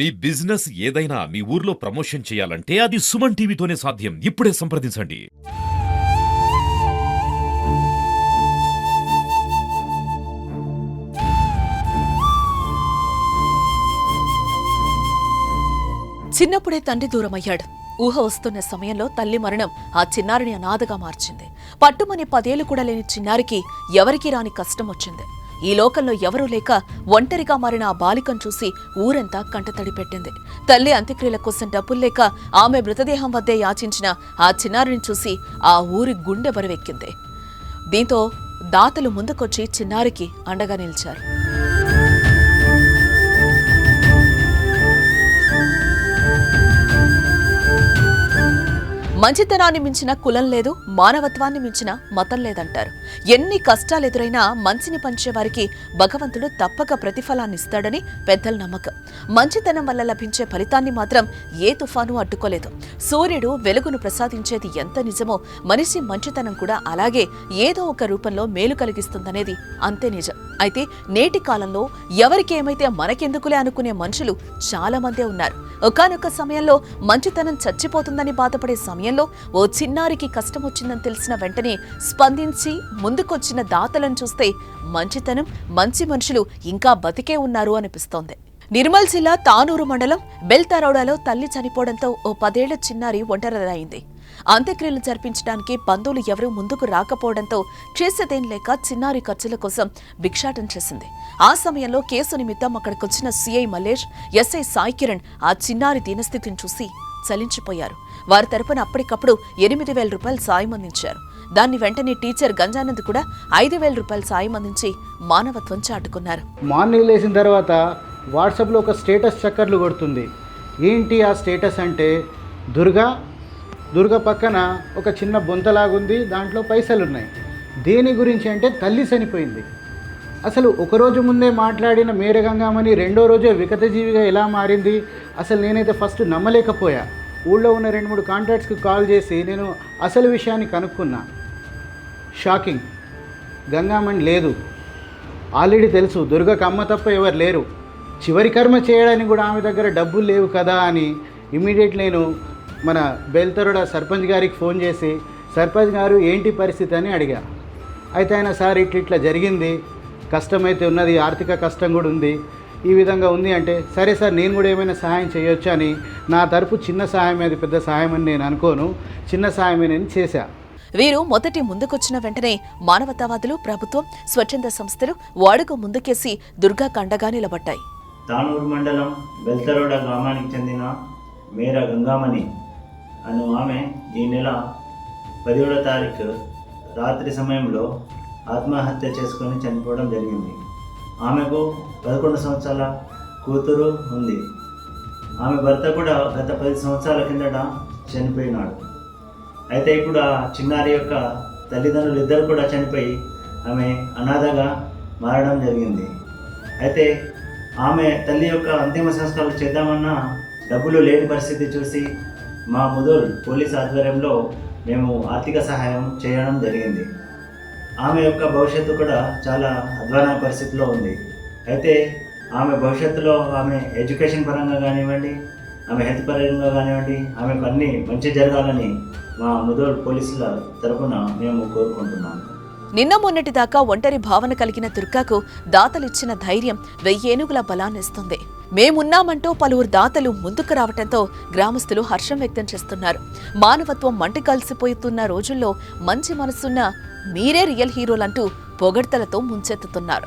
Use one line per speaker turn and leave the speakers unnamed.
మీ business ఏదైనా మీ ఊర్లో promotion చేయాలంటే అది సుమన్ టీవీతోనే సాధ్యం. ఇప్పుడే సంప్రదించండి.
చిన్నప్పుడే తండ్రి దూరమయ్యాడు. ఊహ వస్తున్న సమయంలో తల్లి మరణం ఆ చిన్నారిని అనాథగా మార్చింది. పట్టుమని 10 ఏళ్లు కూడా లేని చిన్నారికి ఎవరికీ రాని కష్టం వచ్చింది. ఈ లోకంలో ఎవరూ లేక ఒంటరిగా మారిన ఆ బాలికను చూసి ఊరంతా కంటతడి పెట్టింది. తల్లి అంత్యక్రియల కోసం డబ్బులు లేక ఆమె మృతదేహం వద్దే యాచించిన ఆ చిన్నారిని చూసి ఆ ఊరి గుండె బరువెక్కింది. దీంతో దాతలు ముందుకొచ్చి చిన్నారికి అండగా నిలిచారు. మంచితనాన్ని మించిన కులం లేదు, మానవత్వాన్ని మించిన మతం లేదంటారు. ఎన్ని కష్టాలు ఎదురైనా మంచిని పంచేవారికి భగవంతుడు తప్పక ప్రతిఫలాన్నిస్తాడని పెద్దల నమ్మకం. మంచితనం వల్ల లభించే ఫలితాన్ని మాత్రం ఏ తుఫాను అడ్డుకోలేదు. సూర్యుడు వెలుగును ప్రసాదించేది ఎంత నిజమో మనిషి మంచితనం కూడా అలాగే ఏదో ఒక రూపంలో మేలు కలిగిస్తుందనేది అంతే నిజం. అయితే నేటి కాలంలో ఎవరికేమైతే మనకెందుకులే అనుకునే మనుషులు చాలా మందే ఉన్నారు. ఒకానొక సమయంలో మంచితనం చచ్చిపోతుందని బాధపడే సమయంలో ఓ చిన్నారికి కష్టం వచ్చిందని తెలిసిన వెంటనే స్పందించి ముందుకొచ్చిన దాతలను చూస్తే మంచితనం, మంచి మనుషులు ఇంకా బతికే ఉన్నారు అనిపిస్తోంది. నిర్మల్ జిల్లా తానూరు మండలం బెల్తరోడాలో తల్లి చనిపోవడంతో ఓ 10 ఏళ్ల చిన్నారి ఒంటరిదైంది. అంత్యక్రియలు జరిపించడానికి బంధువులు ఎవరూ ముందుకు రాకపోవడంతో చేసేదేం లేక చిన్నారి ఖర్చుల కోసం భిక్షాటం చేసింది. ఆ సమయంలో కేసు నిమిత్తం అక్కడికొచ్చిన సిఐ మల్లేష్, ఎస్ఐ సాయి కిరణ్ ఆ చిన్నారి దీనస్థితిని చూసి చలించిపోయారు. వారి తరపున అప్పటికప్పుడు 8,000 రూపాయలు సాయం అందించారు. దాన్ని వెంటనే టీచర్ గంజానంద్ కూడా 5,000 రూపాయలు సాయం అందించి మానవత్వం చాటుకున్నారు.
మార్నింగ్ లేచిన తర్వాత వాట్సాప్లో ఒక స్టేటస్ చక్కర్లు కొడుతుంది. ఏంటి ఆ స్టేటస్ అంటే దుర్గ పక్కన ఒక చిన్న బొంతలాగుంది, దాంట్లో పైసలున్నాయి. దేని గురించి అంటే తల్లి చనిపోయింది. అసలు ఒకరోజు ముందే మాట్లాడిన మేరగంగామని రెండో రోజే వికతజీవిగా ఎలా మారింది? అసలు నేనైతే ఫస్ట్ నమ్మలేకపోయా. ఊళ్ళో ఉన్న 2-3 కాంటాక్ట్స్కి కాల్ చేసి నేను అసలు విషయాన్ని కనుక్కున్నా. షాకింగ్. గంగామణి లేదు. ఆల్రెడీ తెలుసు దుర్గకు అమ్మ తప్ప ఎవరు లేరు. చివరి కర్మ చేయడానికి కూడా ఆమె దగ్గర డబ్బులు లేవు కదా అని ఇమీడియట్ నేను మన బెల్తరోడ సర్పంచ్ గారికి ఫోన్ చేసి, సర్పంచ్ గారు ఏంటి పరిస్థితి అని అడిగా. అయితే ఆయన సార్ ఇట్లా జరిగింది, కష్టమైతే ఉన్నది, ఆర్థిక కష్టం కూడా ఉంది, ఈ విధంగా ఉంది అంటే సరే సార్ నేను కూడా ఏమైనా సహాయం చేయొచ్చు అని నా తరపు చిన్న సహాయం, అది పెద్ద సహాయం అని నేను అనుకోను, చిన్న సహాయమే నేను చేశా.
వీరు మొదటి ముందుకొచ్చిన వెంటనే మానవతావాదులు, ప్రభుత్వం, స్వచ్ఛంద సంస్థలు వాడుకు ముందుకేసి దుర్గాకు అండగా నిలబడ్డాయి.
తానూరు మండలం బెల్తరోడ గ్రామానికి చెందిన మేర గంగామణి అను ఆమె ఈ నెల 17వ తారీఖు రాత్రి సమయంలో ఆత్మహత్య చేసుకొని చనిపోవడం జరిగింది. ఆమెకు 11 సంవత్సరాల కూతురు ఉంది. ఆమె భర్త కూడా గత 10 సంవత్సరాల కిందట చనిపోయినాడు. అయితే ఇప్పుడు ఆ చిన్నారి యొక్క తల్లిదండ్రులు ఇద్దరు కూడా చనిపోయి ఆమె అనాథగా మారడం జరిగింది. అయితే ఆమె తల్లి యొక్క అంతిమ సంస్కారాలు చేద్దామన్నా డబ్బులు లేని పరిస్థితి చూసి మా ముదోల్ పోలీస్ ఆధ్వర్యంలో మేము ఆర్థిక సహాయం చేయడం జరిగింది. ఆమె యొక్క భవిష్యత్తు కూడా చాలా అధ్వాన పరిస్థితిలో ఉంది. అయితే ఆమె భవిష్యత్తులో ఆమె ఎడ్యుకేషన్ పరంగా కానివ్వండి, ఆమె హెల్త్ పరంగా కానివ్వండి, ఆమెకు అన్నీ మంచి జరగాలని మా ముదోల్ పోలీసుల తరఫున మేము కోరుకుంటున్నాము.
నిన్న మొన్నటిదాకా ఒంటరి భావన కలిగిన దుర్గాకు దాతలిచ్చిన ధైర్యం 1000 ఏనుగుల బలాన్నిస్తుంది. మేమున్నామంటూ పలువురు దాతలు ముందుకు రావడంతో గ్రామస్తులు హర్షం వ్యక్తం చేస్తున్నారు. మానవత్వం మంటి కలిసిపోతున్న రోజుల్లో మంచి మనసున్న మీరే రియల్ హీరోలంటూ పొగడ్తలతో ముంచెత్తుతున్నారు.